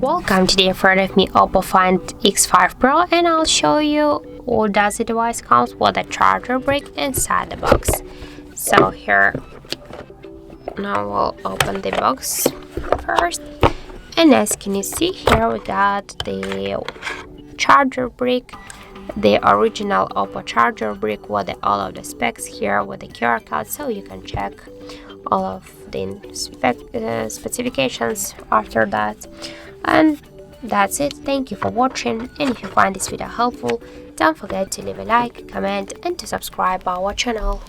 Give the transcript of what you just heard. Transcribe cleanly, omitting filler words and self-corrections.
Welcome, today in front of me Oppo Find X5 Pro, and I'll show you what does the device comes with a charger brick inside the box. So here, now we'll open the box first, and as can you see here, we got the charger brick, the original Oppo charger brick with all of the specs here with the QR code, so you can check all of the specifications after that. And that's it. Thank you for watching, and if you find this video helpful, don't forget to leave a like, comment, and to subscribe our channel.